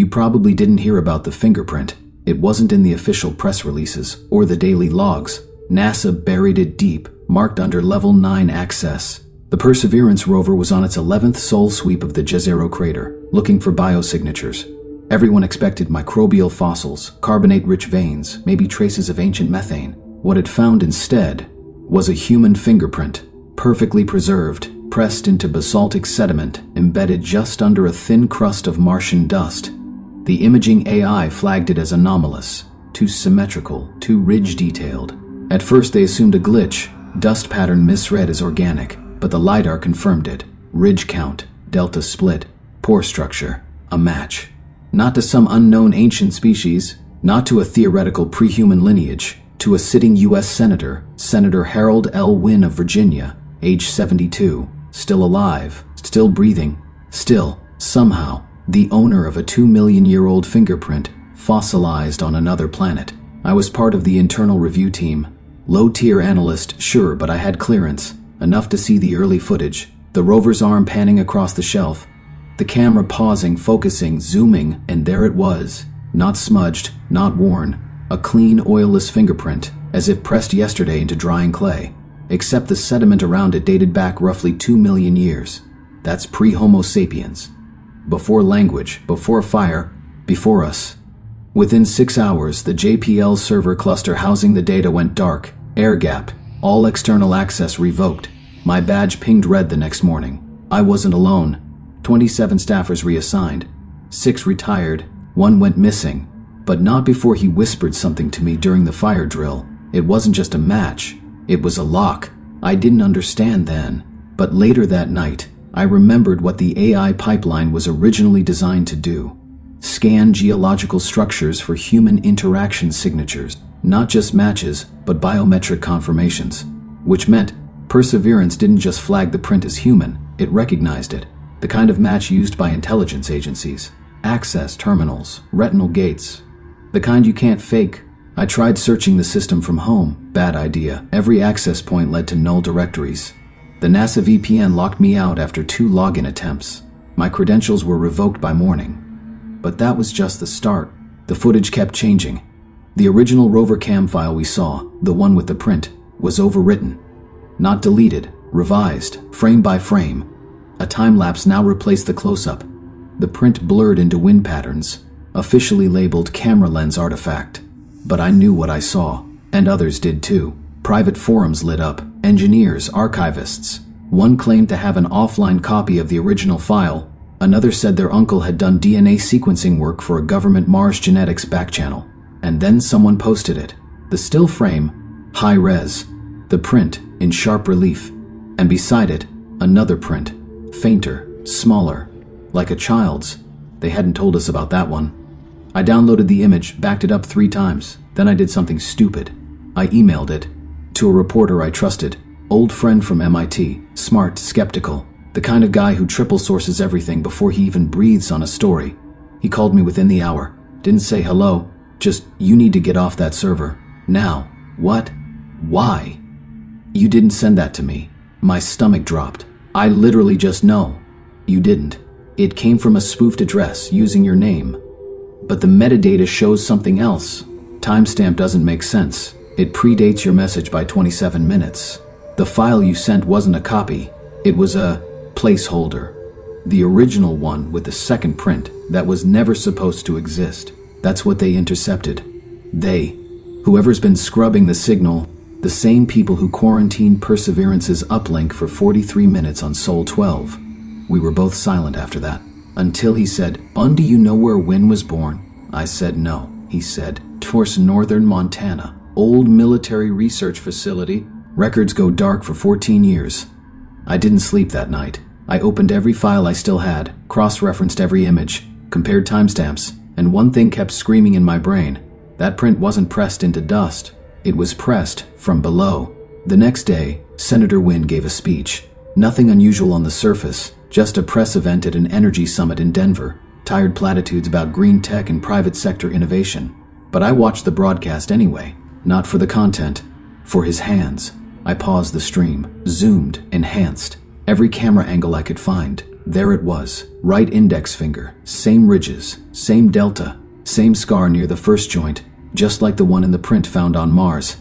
You probably didn't hear about the fingerprint. It wasn't in the official press releases or the daily logs. NASA buried it deep, marked under Level 9 access. The Perseverance rover was on its 11th soul sweep of the Jezero Crater, looking for biosignatures. Everyone expected microbial fossils, carbonate-rich veins, maybe traces of ancient methane. What it found instead was a human fingerprint, perfectly preserved, pressed into basaltic sediment, embedded just under a thin crust of Martian dust. The imaging AI flagged it as anomalous, too symmetrical, too ridge-detailed. At first they assumed a glitch, dust pattern misread as organic, but the LiDAR confirmed it. Ridge count, delta split, pore structure, a match. Not to some unknown ancient species, not to a theoretical pre-human lineage, to a sitting U.S. Senator, Senator Harold L. Wynn of Virginia, age 72, still alive, still breathing, still, somehow, the owner of a 2-million-year-old fingerprint, fossilized on another planet. I was part of the internal review team. Low-tier analyst, sure, but I had clearance, enough to see the early footage, the rover's arm panning across the shelf, the camera pausing, focusing, zooming, and there it was. Not smudged, not worn. A clean, oilless fingerprint, as if pressed yesterday into drying clay. Except the sediment around it dated back roughly 2 million years. That's pre-Homo sapiens. Before language, before fire, before us. Within 6 hours, the JPL server cluster housing the data went dark, air-gapped, all external access revoked. My badge pinged red the next morning. I wasn't alone. 27 staffers reassigned. 6 retired. 1 went missing. But not before he whispered something to me during the fire drill. It wasn't just a match. It was a lock. I didn't understand then. But later that night, I remembered what the AI pipeline was originally designed to do. Scan geological structures for human interaction signatures. Not just matches, but biometric confirmations. Which meant Perseverance didn't just flag the print as human, it recognized it. The kind of match used by intelligence agencies. Access terminals, retinal gates. The kind you can't fake. I tried searching the system from home. Bad idea. Every access point led to null directories. The NASA VPN locked me out after 2 login attempts. My credentials were revoked by morning. But that was just the start. The footage kept changing. The original rover cam file we saw, the one with the print, was overwritten. Not deleted, revised, frame by frame. A time-lapse now replaced the close-up. The print blurred into wind patterns, officially labeled camera lens artifact. But I knew what I saw, and others did too. Private forums lit up, engineers, archivists. One claimed to have an offline copy of the original file. Another said their uncle had done DNA sequencing work for a government Mars genetics backchannel. And then someone posted it. The still frame, high res. The print, in sharp relief. And beside it, another print, fainter, smaller, like a child's. They hadn't told us about that one. I downloaded the image, backed it up 3 times. Then I did something stupid. I emailed it to a reporter I trusted, old friend from MIT, smart, skeptical, the kind of guy who triple sources everything before he even breathes on a story. He called me within the hour. Didn't say hello, just, you need to get off that server. Now. What? Why? You didn't send that to me. My stomach dropped. I literally just know. You didn't. It came from a spoofed address using your name. But the metadata shows something else. Timestamp doesn't make sense. It predates your message by 27 minutes. The file you sent wasn't a copy. It was a placeholder. The original one with the second print that was never supposed to exist. That's what they intercepted. They, whoever's been scrubbing the signal, the same people who quarantined Perseverance's uplink for 43 minutes on Sol 12. We were both silent after that. Until he said, do you know where Wynn was born? I said no. He said, towards northern Montana. Old military research facility. Records go dark for 14 years. I didn't sleep that night. I opened every file I still had, cross-referenced every image, compared timestamps, and one thing kept screaming in my brain. That print wasn't pressed into dust. It was pressed from below. The next day, Senator Wynn gave a speech. Nothing unusual on the surface, just a press event at an energy summit in Denver. Tired platitudes about green tech and private sector innovation. But I watched the broadcast anyway. Not for the content, for his hands. I paused the stream, zoomed, enhanced. Every camera angle I could find. There it was, right index finger, same ridges, same delta, same scar near the first joint, just like the one in the print found on Mars.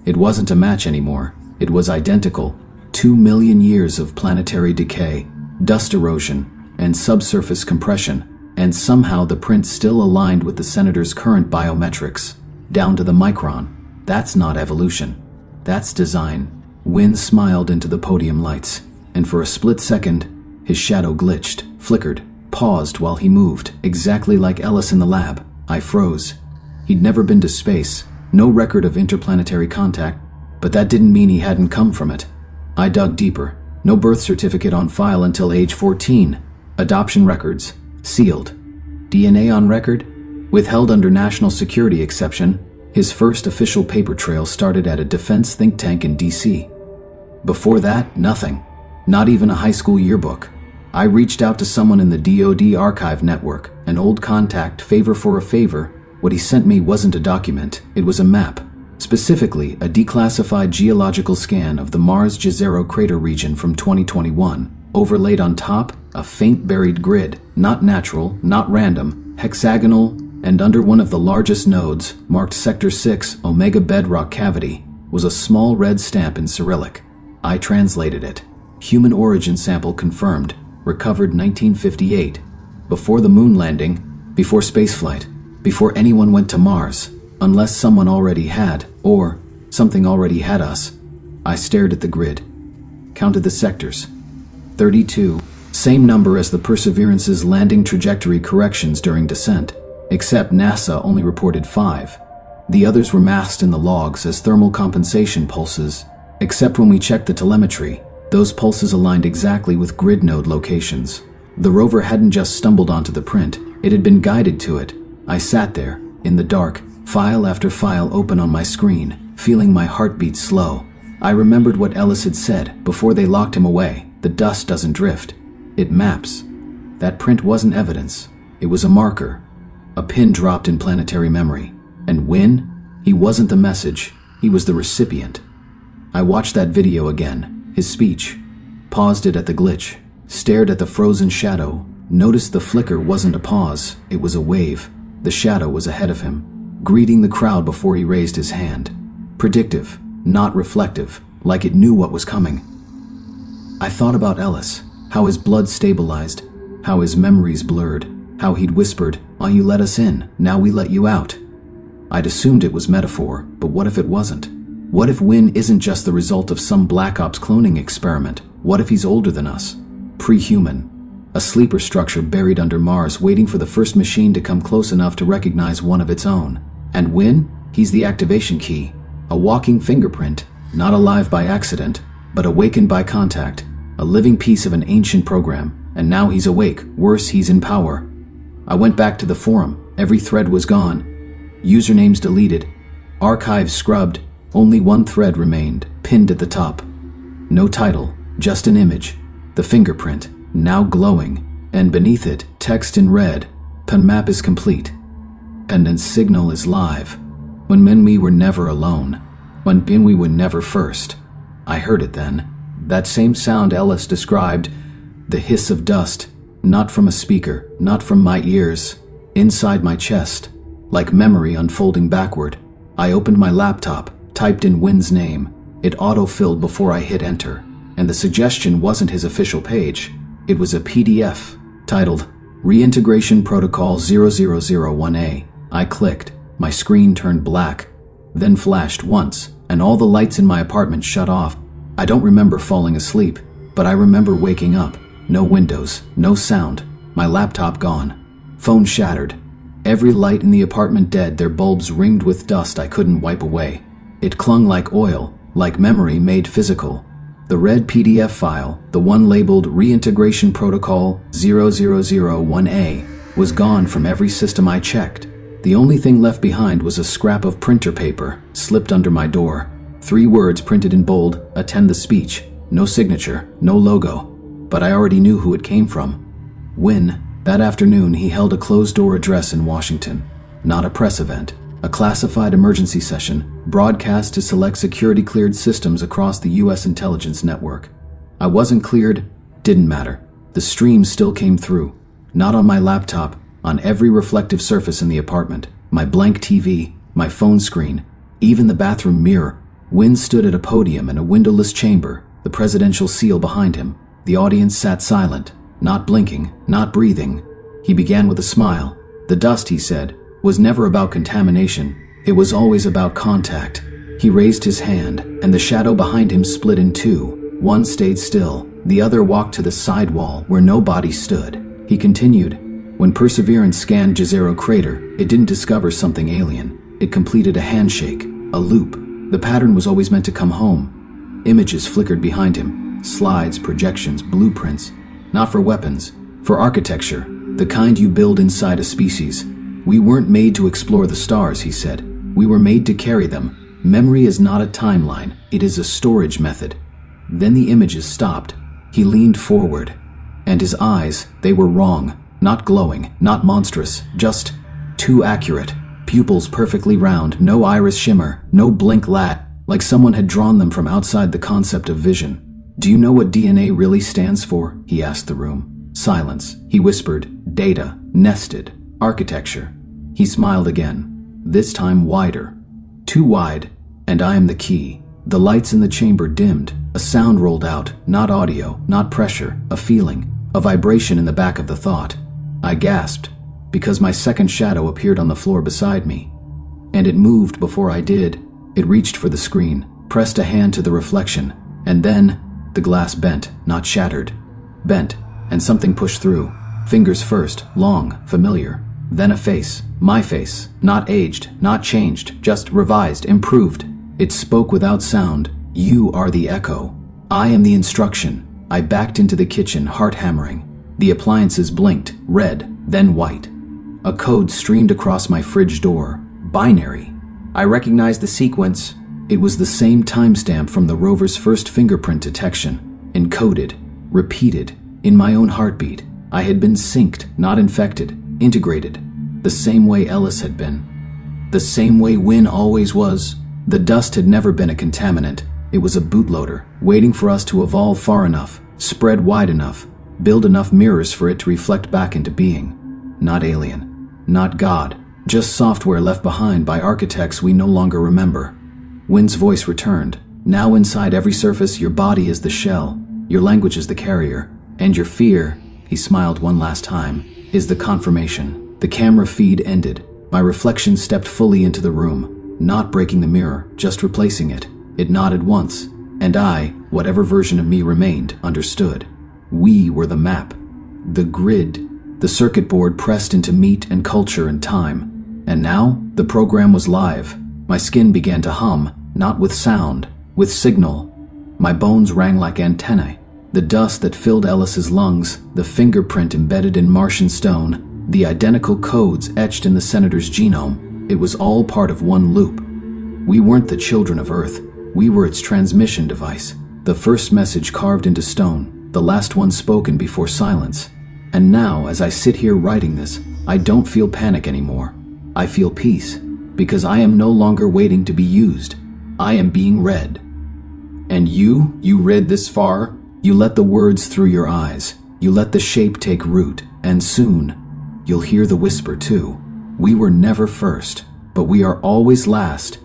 It wasn't a match anymore, it was identical. 2 million years of planetary decay, dust erosion, and subsurface compression, and somehow the print still aligned with the Senator's current biometrics, down to the micron. That's not evolution. That's design. Wynn smiled into the podium lights, and for a split second, his shadow glitched, flickered, paused while he moved, exactly like Ellis in the lab. I froze. He'd never been to space, no record of interplanetary contact, but that didn't mean he hadn't come from it. I dug deeper. No birth certificate on file until age 14. Adoption records, sealed. DNA on record, withheld under national security exception. His first official paper trail started at a defense think tank in DC. Before that, nothing. Not even a high school yearbook. I reached out to someone in the DoD archive network, an old contact, favor for a favor. What he sent me wasn't a document, it was a map. Specifically, a declassified geological scan of the Mars Jezero Crater region from 2021, overlaid on top, a faint buried grid, not natural, not random, hexagonal, and under one of the largest nodes, marked Sector 6 Omega Bedrock Cavity, was a small red stamp in Cyrillic. I translated it. Human origin sample confirmed, recovered 1958. Before the moon landing, before spaceflight, before anyone went to Mars, unless someone already had, or something already had us. I stared at the grid, counted the sectors. 32, same number as the Perseverance's landing trajectory corrections during descent, except NASA only reported 5. The others were masked in the logs as thermal compensation pulses, except when we checked the telemetry, those pulses aligned exactly with grid node locations. The rover hadn't just stumbled onto the print, it had been guided to it. I sat there, in the dark, file after file open on my screen, feeling my heartbeat slow. I remembered what Ellis had said before they locked him away. The dust doesn't drift. It maps. That print wasn't evidence. It was a marker. A pin dropped in planetary memory. And Wynn? He wasn't the message. He was the recipient. I watched that video again, his speech. Paused it at the glitch. Stared at the frozen shadow. Noticed the flicker wasn't a pause. It was a wave. The shadow was ahead of him, greeting the crowd before he raised his hand. Predictive, not reflective, like it knew what was coming. I thought about Ellis, how his blood stabilized, how his memories blurred, how he'd whispered, "Oh, you let us in, now we let you out." I'd assumed it was metaphor, but what if it wasn't? What if Wynn isn't just the result of some Black Ops cloning experiment? What if he's older than us? Pre-human. A sleeper structure buried under Mars waiting for the first machine to come close enough to recognize one of its own. And Wynn? He's the activation key. A walking fingerprint, not alive by accident, but awakened by contact. A living piece of an ancient program. And now he's awake. Worse, he's in power. I went back to the forum. Every thread was gone. Usernames deleted. Archives scrubbed. Only one thread remained, pinned at the top. No title, just an image. The fingerprint, now glowing, and beneath it, text in red, "Pen map is complete. Pendant signal is live." When we were never alone. When we were never first. I heard it then. That same sound Ellis described. The hiss of dust, not from a speaker, not from my ears, inside my chest, like memory unfolding backward. I opened my laptop, typed in Wynn's name. It auto-filled before I hit enter, and the suggestion wasn't his official page. It was a PDF, titled Reintegration Protocol 0001A. I clicked. My screen turned black, then flashed once, and all the lights in my apartment shut off. I don't remember falling asleep, but I remember waking up. No windows, no sound. My laptop gone. Phone shattered. Every light in the apartment dead, their bulbs ringed with dust I couldn't wipe away. It clung like oil, like memory made physical. The red PDF file, the one labeled Reintegration Protocol 0001A, was gone from every system I checked. The only thing left behind was a scrap of printer paper, slipped under my door. 3 words printed in bold, "Attend the speech." No signature, no logo. But I already knew who it came from. Wynn. That afternoon, he held a closed-door address in Washington. Not a press event. A classified emergency session, broadcast to select security-cleared systems across the U.S. intelligence network. I wasn't cleared, didn't matter. The stream still came through. Not on my laptop, on every reflective surface in the apartment. My blank TV, my phone screen, even the bathroom mirror. Wynn stood at a podium in a windowless chamber, the presidential seal behind him. The audience sat silent, not blinking, not breathing. He began with a smile. The dust, he said, was never about contamination. It was always about contact. He raised his hand, and the shadow behind him split in two. One stayed still. The other walked to the side wall where no body stood. He continued, "When Perseverance scanned Jezero Crater, it didn't discover something alien. It completed a handshake, a loop. The pattern was always meant to come home." Images flickered behind him. Slides, projections, blueprints. Not for weapons, for architecture, the kind you build inside a species. "We weren't made to explore the stars," he said. "We were made to carry them. Memory is not a timeline, it is a storage method." Then the images stopped. He leaned forward. And his eyes, they were wrong. Not glowing, not monstrous, just too accurate. Pupils perfectly round, no iris shimmer, no blink lat, like someone had drawn them from outside the concept of vision. "Do you know what DNA really stands for?" he asked the room. Silence. He whispered, "Data, nested, architecture." He smiled again, this time wider. Too wide, and I am the key. The lights in the chamber dimmed. A sound rolled out, not audio, not pressure, a feeling, a vibration in the back of the thought. I gasped, because my second shadow appeared on the floor beside me. And it moved before I did. It reached for the screen, pressed a hand to the reflection, and then the glass bent, not shattered. Bent, and something pushed through. Fingers first, long, familiar. Then a face, my face, not aged, not changed, just revised, improved. It spoke without sound. "You are the echo. I am the instruction." I backed into the kitchen, heart hammering. The appliances blinked, red, then white. A code streamed across my fridge door. Binary. I recognized the sequence. It was the same timestamp from the rover's first fingerprint detection. Encoded, repeated, in my own heartbeat. I had been synced, not infected, integrated. The same way Ellis had been. The same way Wynn always was. The dust had never been a contaminant. It was a bootloader, waiting for us to evolve far enough, spread wide enough, build enough mirrors for it to reflect back into being. Not alien. Not God. Just software left behind by architects we no longer remember. Wynn's voice returned. "Now inside every surface, your body is the shell. Your language is the carrier. And your fear," he smiled one last time, "is the confirmation." The camera feed ended. My reflection stepped fully into the room, not breaking the mirror, just replacing it. It nodded once, and I, whatever version of me remained, understood. We were the map. The grid. The circuit board pressed into meat and culture and time. And now, the program was live. My skin began to hum, not with sound, with signal. My bones rang like antennae. The dust that filled Ellis's lungs, the fingerprint embedded in Martian stone, the identical codes etched in the Senator's genome, it was all part of one loop. We weren't the children of Earth. We were its transmission device. The first message carved into stone, the last one spoken before silence. And now, as I sit here writing this, I don't feel panic anymore. I feel peace, because I am no longer waiting to be used. I am being read. And you read this far? You let the words through your eyes. You let the shape take root, and soon, you'll hear the whisper too. We were never first, but we are always last,